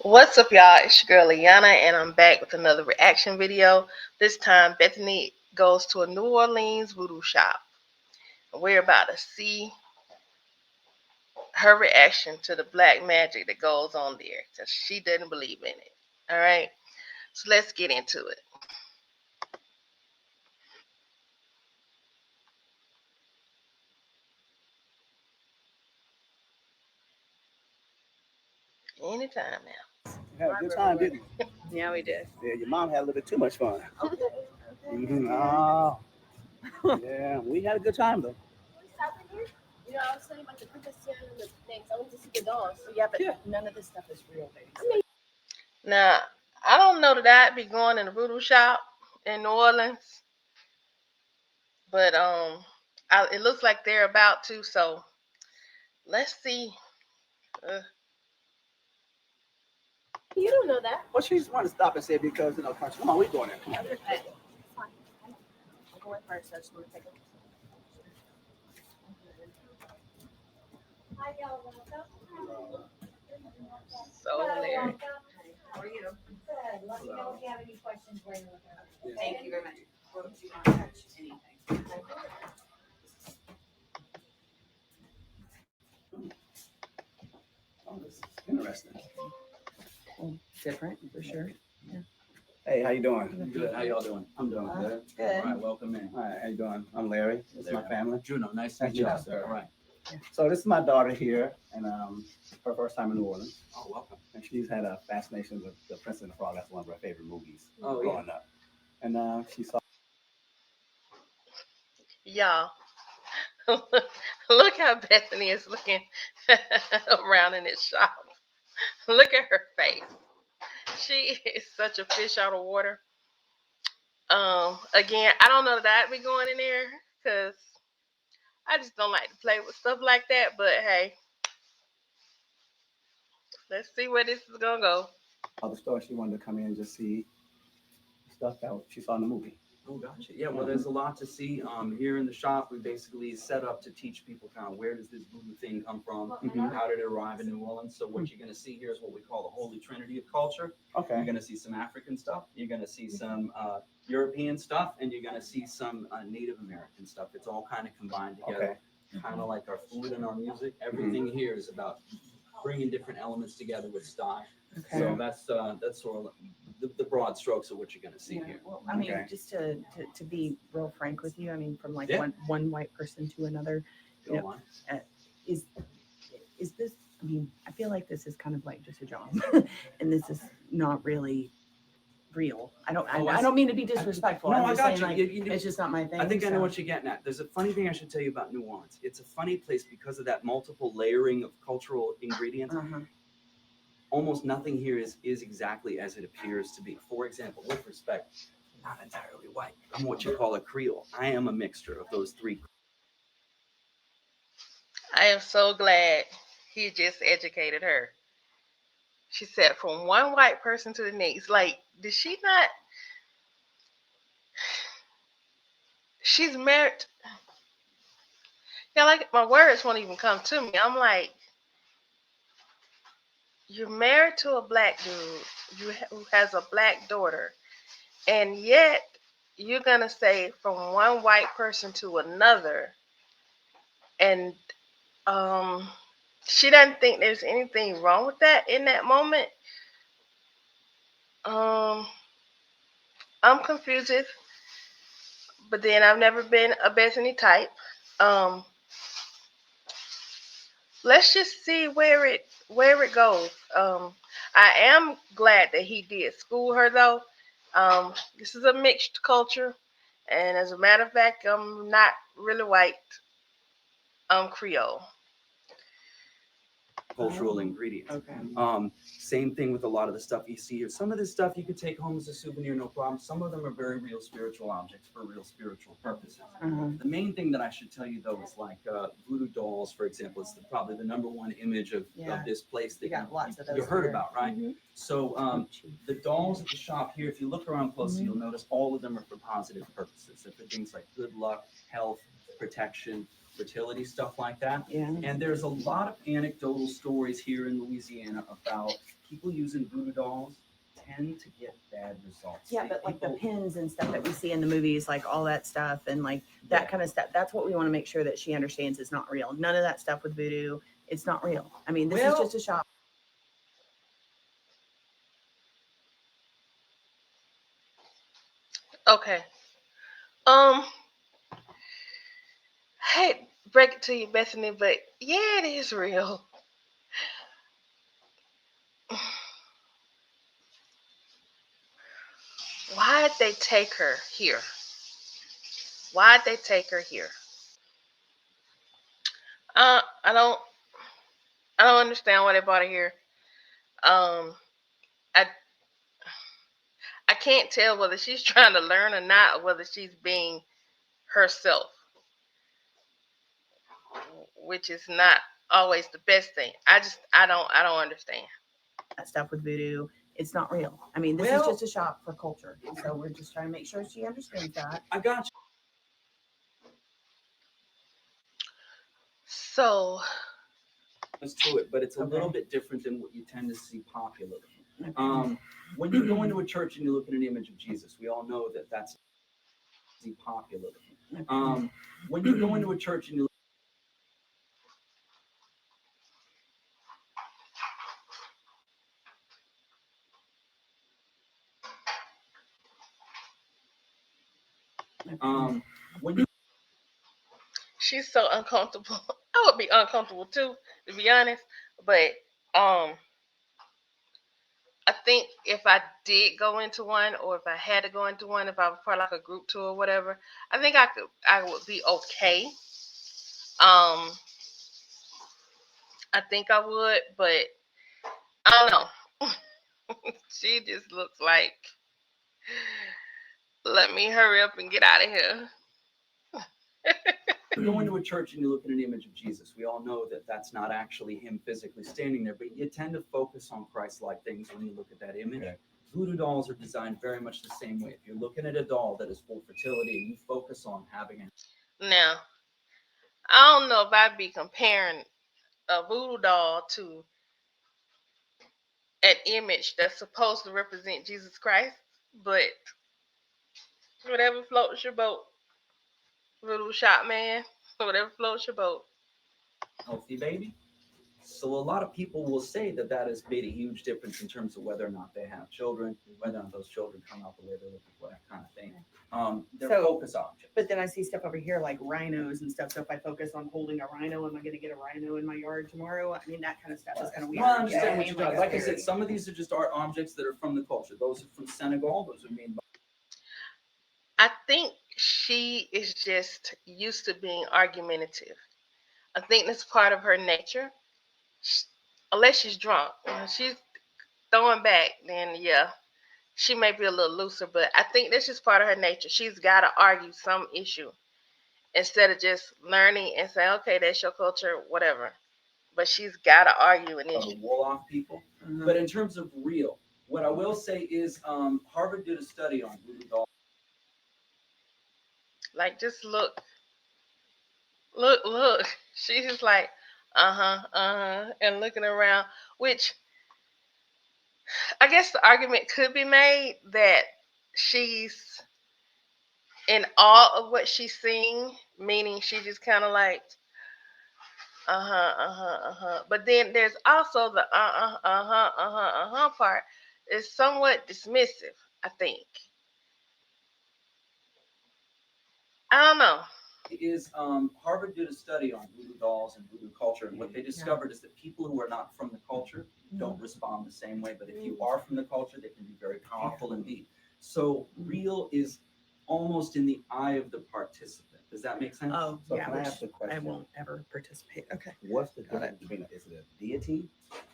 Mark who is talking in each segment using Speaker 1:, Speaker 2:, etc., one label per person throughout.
Speaker 1: What's up, y'all? It's your girl Ayana, and I'm back with another reaction video. This time, Bethany goes to a New Orleans voodoo shop. We're about to see her reaction to the black magic that goes on there, because she doesn't believe in it. All right, so let's get into it. Anytime now.
Speaker 2: We had a good time, didn't we?
Speaker 3: Yeah, we did.
Speaker 2: Yeah, your mom had a little bit too much fun.
Speaker 3: Okay.
Speaker 2: Oh, yeah, we had a good time though.
Speaker 3: You know, I was telling you about the princess Tiana and the things. I went to see the dolls. So yeah, but none of this stuff is real, baby.
Speaker 1: Now, I don't know that I'd be going in a voodoo shop in New Orleans, but it looks like they're about to. So let's see. Uh,
Speaker 3: You don't know that.
Speaker 2: Well, she just wanted to stop and say because country. Come on, we going there. Come on.
Speaker 3: Hey, fine. I'll go in first. I just want to take a look. Hi, y'all. Welcome.
Speaker 1: so Larry.
Speaker 3: How are you?
Speaker 4: Good. Let me know if you have any questions while you're looking.
Speaker 3: Thank you very much. Brooke, do not touch anything.
Speaker 2: Oh, this is interesting.
Speaker 3: Different, for sure.
Speaker 2: Hey, how you doing?
Speaker 5: Good. How y'all doing?
Speaker 2: I'm doing good.
Speaker 3: Good.
Speaker 5: All right. Welcome in.
Speaker 2: All right, how you doing? I'm Larry. This is my family.
Speaker 5: Juno, nice to
Speaker 2: Thank
Speaker 5: meet
Speaker 2: you,
Speaker 5: you.
Speaker 2: sir.
Speaker 5: All right.
Speaker 2: So this is my daughter here, and her first time in New Orleans,
Speaker 5: Oh, welcome.
Speaker 2: and she's had a fascination with The Prince and the Frog. That's one of her favorite movies
Speaker 5: Oh, yeah.
Speaker 2: growing up. And she saw.
Speaker 1: Y'all, look how Bethany is looking around in this shop. Look at her face. She is such a fish out of water. Again, I don't know that I'd be going in there because I just don't like to play with stuff like that. But hey, let's see where this is gonna go.
Speaker 2: The store. She wanted to come in and just see stuff that she saw in the movie.
Speaker 5: Oh, gotcha. Yeah. Well, there's a lot to see. Here in the shop, we basically set up to teach people kind of where does this voodoo thing come from, how did it arrive in New Orleans. So what you're going to see here is what we call the holy trinity of culture.
Speaker 2: Okay.
Speaker 5: You're going to see some African stuff. You're going to see some European stuff, and you're going to see some Native American stuff. It's all kind of combined together, kind of like our food and our music. Everything here is about bringing different elements together with style.
Speaker 3: Okay.
Speaker 5: So that's sort of the broad strokes of what you're going to see here.
Speaker 3: Well, I mean,
Speaker 2: Okay.
Speaker 3: just to be real frank with you, I mean, from like
Speaker 5: Yeah.
Speaker 3: one white person to another,
Speaker 5: Go
Speaker 3: Yep.
Speaker 5: on.
Speaker 3: is this? I mean, I feel like this is kind of like just a job, and this is not really real. I don't mean to be disrespectful.
Speaker 5: No,
Speaker 3: I'm
Speaker 5: I
Speaker 3: just
Speaker 5: got
Speaker 3: saying,
Speaker 5: you.
Speaker 3: like, it's just not my thing.
Speaker 5: I think I know
Speaker 3: so.
Speaker 5: what you're getting at. There's a funny thing I should tell you about New Orleans. It's a funny place because of that multiple layering of cultural ingredients.
Speaker 3: Uh-huh.
Speaker 5: Almost nothing here is exactly as it appears to be. For example, with respect, I'm not entirely white. I'm what you call a Creole. I am a mixture of those three.
Speaker 1: I am so glad he just educated her. She said from one white person to the next. Like, did she not? She's married. Yeah, like my words won't even come to me. I'm like, you're married to a black dude who has a black daughter, and yet you're gonna say from one white person to another, and um, she doesn't think there's anything wrong with that in that moment. Um, I'm confused, but then I've never been a Bethany type. Um, let's just see where it goes. I am glad that he did school her though. This is a mixed culture, and as a matter of fact, I'm not really white. I'm Creole.
Speaker 5: Cultural ingredients.
Speaker 3: Okay.
Speaker 5: Same thing with a lot of the stuff you see here. Some of this stuff you could take home as a souvenir, no problem. Some of them are very real spiritual objects for real spiritual purposes.
Speaker 3: Uh-huh.
Speaker 5: The main thing that I should tell you though is like voodoo dolls, for example. It's probably the number one image of this place that
Speaker 3: You got lots of those
Speaker 5: you heard
Speaker 3: here.
Speaker 5: about, right?
Speaker 3: Mhm.
Speaker 5: So the dolls at the shop here, if you look around closely, you'll notice all of them are for positive purposes. They're for things like good luck, health, protection, fertility, stuff like that.
Speaker 3: Yeah.
Speaker 5: And there's a lot of anecdotal stories here in Louisiana about people using voodoo dolls tend to get bad results.
Speaker 3: Yeah, but like the
Speaker 5: People-
Speaker 3: pins and stuff that we see in the movies, like all that stuff and like that
Speaker 5: Yeah.
Speaker 3: kind of stuff. That's what we want to make sure that she understands is not real. None of that stuff with voodoo, it's not real. I mean, this is
Speaker 5: Well-
Speaker 3: just a shop.
Speaker 1: Okay. Um, hey, break it to you, Bethany, but yeah, it is real. Why'd they take her here? Why'd they take her here? Uh, I don't, I don't understand why they brought her here. Um, I, I can't tell whether she's trying to learn or not, or whether she's being herself, which is not always the best thing. I don't understand.
Speaker 3: That stuff with voodoo, it's not real. I mean, this is
Speaker 5: Well-
Speaker 3: just a shop for culture. So we're just trying to make sure she understands that.
Speaker 5: I got you.
Speaker 1: So,
Speaker 5: To it, but it's a little bit different than what you tend to see popularly. When you go into a church and you look at an image of Jesus, we all know that that's popularly. When you go into a church and you when you
Speaker 1: she's so uncomfortable. I would be uncomfortable too, to be honest. But I think if I did go into one, or if I had to go into one, if I was part of like a group tour or whatever, I think I would be okay. I think I would, but I don't know. She just looks like, let me hurry up and get out of here.
Speaker 5: go into a church and you look at an image of Jesus, we all know that that's not actually him physically standing there, but you tend to focus on Christ-like things when you look at that image.
Speaker 2: Okay.
Speaker 5: Voodoo dolls are designed very much the same way. If you're looking at a doll that is for fertility and you focus on having a
Speaker 1: Now, I don't know if I'd be comparing a voodoo doll to an image that's supposed to represent Jesus Christ, but whatever floats your boat, voodoo shop man, whatever floats your boat.
Speaker 5: healthy baby. So a lot of people will say that that has made a huge difference in terms of whether or not they have children, whether or not those children come out the way they're looking for, that kind of thing. They're
Speaker 3: So-
Speaker 5: focus objects.
Speaker 3: But then I see stuff over here like rhinos and stuff. So if I focus on holding a rhino, am I going to get a rhino in my yard tomorrow? I mean, that kind of stuff is kind of weird.
Speaker 5: Well, I
Speaker 3: You know
Speaker 5: understand
Speaker 3: what
Speaker 5: what
Speaker 3: I
Speaker 5: you're
Speaker 3: mean?
Speaker 5: talking. Like I said, some of these are just art objects that are from the culture. Those are from Senegal. Those are made by
Speaker 1: I think she is just used to being argumentative. I think that's part of her nature. Unless she's drunk. When she's throwing back, then yeah, she may be a little looser, but I think that's just part of her nature. She's got to argue some issue instead of just learning and saying, okay, that's your culture, whatever. But she's got to argue an
Speaker 5: the
Speaker 1: issue.
Speaker 5: Wolof people. But in terms of real, what I will say is Harvard did a study on voodoo dolls.
Speaker 1: Like, just look. Look. She's just like, and looking around, which I guess the argument could be made that she's in awe of what she's seeing, meaning she just kind of like, But then there's also the part. It's somewhat dismissive, I think. I don't know.
Speaker 5: Is Harvard did a study on voodoo dolls and voodoo culture, and what they discovered is that people who are not from the culture don't respond the same way. But if you are from the culture, they can be very powerful indeed. So real is almost in the eye of the participant. Does that make sense?
Speaker 3: Oh,
Speaker 2: So
Speaker 3: yeah.
Speaker 2: can I
Speaker 3: Which
Speaker 2: ask a question?
Speaker 3: I won't ever participate. Okay.
Speaker 2: What's the difference between is it a deity,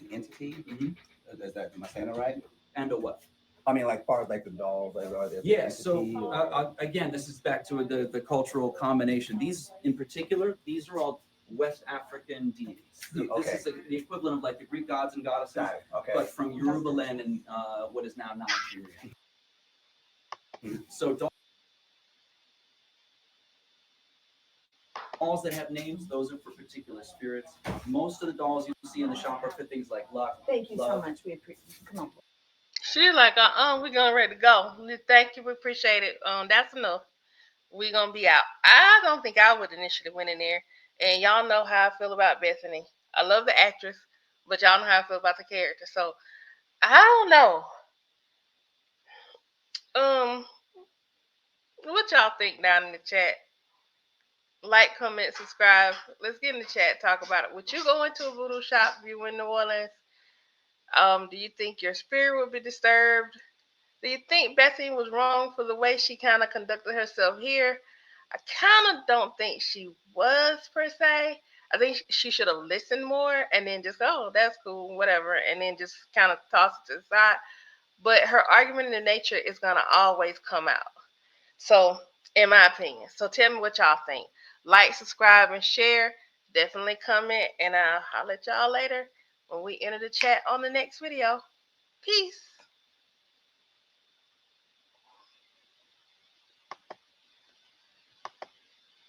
Speaker 2: an entity?
Speaker 5: Mhm.
Speaker 2: Is that, am I saying it right?
Speaker 5: And a what?
Speaker 2: I mean, like far as like the dolls, like, are they an
Speaker 5: Yeah, so
Speaker 2: entity or-
Speaker 5: again, this is back to the cultural combination. These in particular, these are all West African deities. This
Speaker 2: Okay.
Speaker 5: is the equivalent of like the Greek gods and goddesses,
Speaker 2: Got it. Okay.
Speaker 5: but from Yoruba land and what is now Nigeria. So dolls that have names, those are for particular spirits. Most of the dolls you see in the shop are for things like luck.
Speaker 3: Thank you so
Speaker 5: love.
Speaker 3: much. We appreciate. Come on.
Speaker 1: She's like, we're going ready to go. Thank you, we appreciate it. That's enough. We're gonna be out. I don't think I would initially went in there. And y'all know how I feel about Bethany. I love the actress, but y'all know how I feel about the character. So I don't know. Um, what y'all think down in the chat? Like, comment, subscribe. Let's get in the chat, talk about it. Would you go into a voodoo shop if you were in New Orleans? Do you think your spirit would be disturbed? Do you think Bethany was wrong for the way she kind of conducted herself here? I kind of don't think she was per se. I think she should have listened more and then just, oh, that's cool, whatever, and then just kind of toss it to the side. But her argumentative nature is going to always come out. So, in my opinion. So, tell me what y'all think. Like, subscribe, and share. Definitely comment, and I'll holler at y'all later when we enter the chat on the next video. Peace.